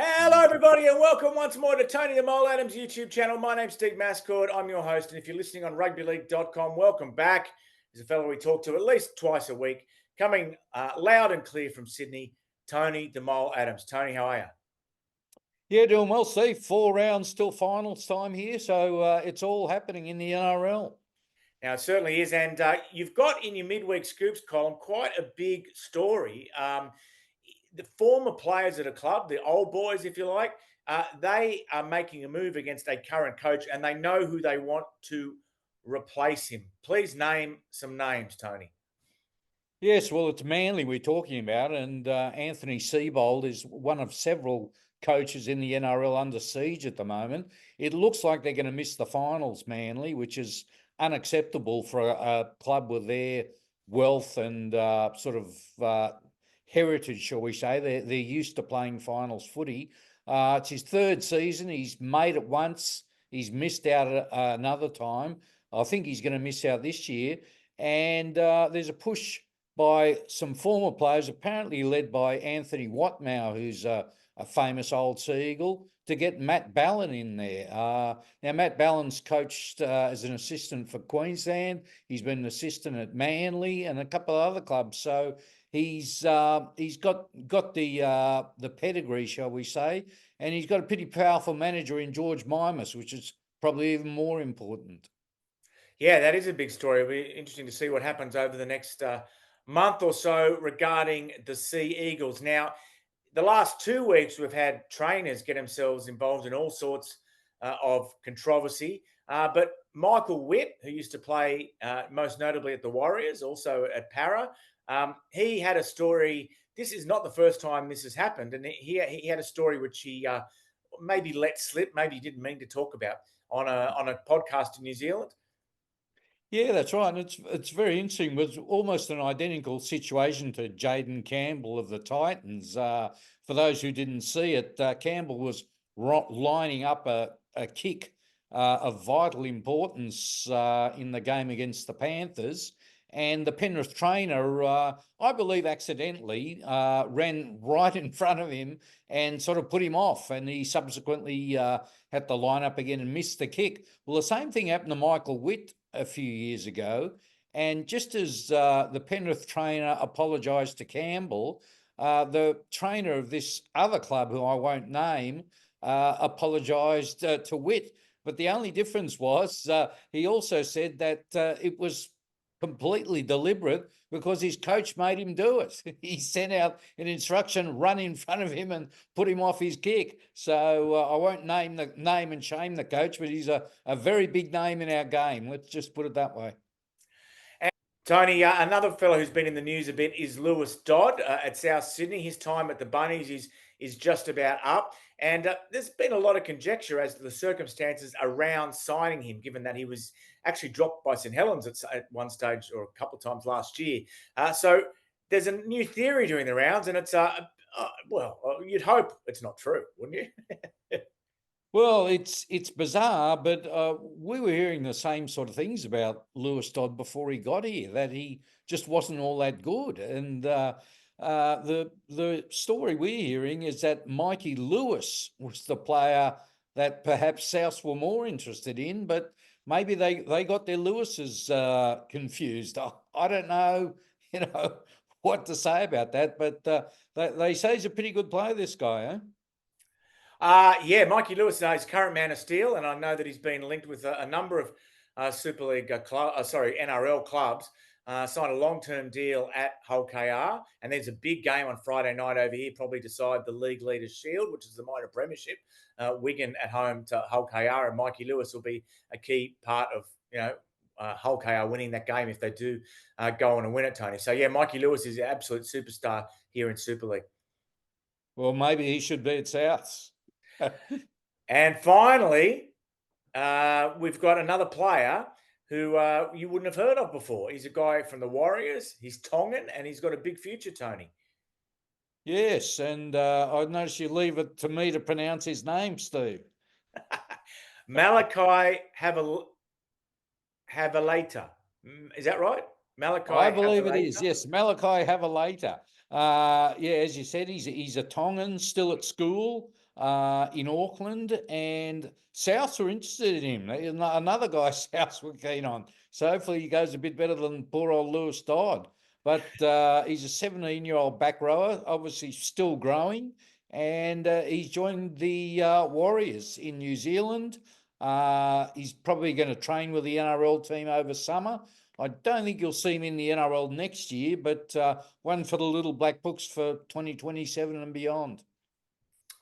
Hello, everybody, and welcome once more to Tony the Mole Adams YouTube channel. My name's Steve Mascord. I'm your host, and if you're listening on rugbyleague.com, welcome back. There's a fellow we talk to at least twice a week, coming loud and clear from Sydney, Tony the Mole Adams. Tony, how are you? Yeah, doing well, Steve. 4 rounds till finals time here, so it's all happening in the NRL. Now, it certainly is, and you've got in your Midweek Scoops column quite a big story. The former players at a club, the old boys, if you like, they are making a move against a current coach, and they know who they want to replace him. Please name some names, Tony. Yes, well, it's Manly we're talking about, and Anthony Seibold is one of several coaches in the NRL under siege at the moment. It looks like they're going to miss the finals, Manly, which is unacceptable for a club with their wealth and heritage, shall we say. They're used to playing finals footy. It's his third season. He's made it once. He's missed out another time. I think he's going to miss out this year. And there's a push by some former players, apparently led by Anthony Watmow, who's a famous old Sea Eagle, to get Matt Ballin in there. Now, Matt Ballin's coached as an assistant for Queensland. He's been an assistant at Manly and a couple of other clubs. So he's got the pedigree, shall we say, and he's got a pretty powerful manager in George Mimas, which is probably even more important. Yeah, that is a big story. It'll be interesting to see what happens over the next month or so regarding the Sea Eagles. Now, the last 2 weeks, we've had trainers get themselves involved in all sorts of controversy. But Michael Witt, who used to play most notably at the Warriors, also at Para, he had a story. This is not the first time this has happened. And he had a story which he maybe let slip, maybe he didn't mean to talk about on a podcast in New Zealand. Yeah, that's right. And it's very interesting. It was almost an identical situation to Jaden Campbell of the Titans. For those who didn't see it, Campbell was lining up a kick of vital importance in the game against the Panthers. And the Penrith trainer, I believe accidentally, ran right in front of him and sort of put him off. And he subsequently had to line up again and miss the kick. Well, the same thing happened to Michael Witt a few years ago. And just as the Penrith trainer apologised to Campbell, the trainer of this other club, who I won't name, apologised to Witt. But the only difference was he also said that it was completely deliberate because his coach made him do it. He sent out an instruction, run in front of him and put him off his kick. So I won't name and shame the coach, but he's a very big name in our game. Let's just put it that way. And Tony, another fellow who's been in the news a bit is Lewis Dodd at South Sydney. His time at the Bunnies is just about up. And there's been a lot of conjecture as to the circumstances around signing him, given that he was actually dropped by St Helens at one stage or a couple of times last year. So there's a new theory doing the rounds, and it's, you'd hope it's not true, wouldn't you? Well, it's bizarre, but we were hearing the same sort of things about Lewis Dodd before he got here, that he just wasn't all that good. And the story we're hearing is that Mikey Lewis was the player that perhaps Souths were more interested in, but maybe they got their Lewises confused. I don't know, what to say about that, but they say he's a pretty good player, this guy, eh? Yeah, Mikey Lewis is current man of steel, and I know that he's been linked with a number of Super League NRL clubs. Signed a long-term deal at Hull KR, and there's a big game on Friday night over here, probably decide the League Leaders Shield, which is the minor premiership. Wigan at home to Hull KR, and Mikey Lewis will be a key part of Hull KR winning that game if they do go on and win it, Tony. So yeah, Mikey Lewis is an absolute superstar here in Super League. Well, maybe he should be at Souths. And finally, we've got another player who you wouldn't have heard of before. He's a guy from the Warriors. He's Tongan, and he's got a big future, Tony. Yes, and I notice you leave it to me to pronounce his name, Steve. Malachi Havalata. Is that right? Malachi I believe Havalata? it is, yes. Malachi Havalata. Yeah, as you said, he's a Tongan, still at school. in Auckland, and Souths were interested in him. Another guy Souths were keen on. So hopefully he goes a bit better than poor old Lewis Dodd. But he's a 17-year-old back rower, obviously still growing, and he's joined the Warriors in New Zealand. He's probably going to train with the NRL team over summer. I don't think you'll see him in the NRL next year, but one for the little black books for 2027 and beyond.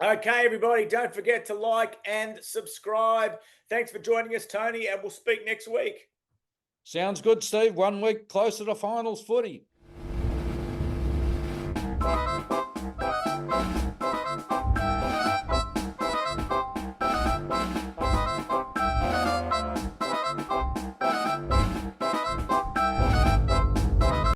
Okay, everybody, don't forget to like and subscribe. Thanks for joining us, Tony, and we'll speak next week. Sounds good, Steve. 1 week closer to finals footy.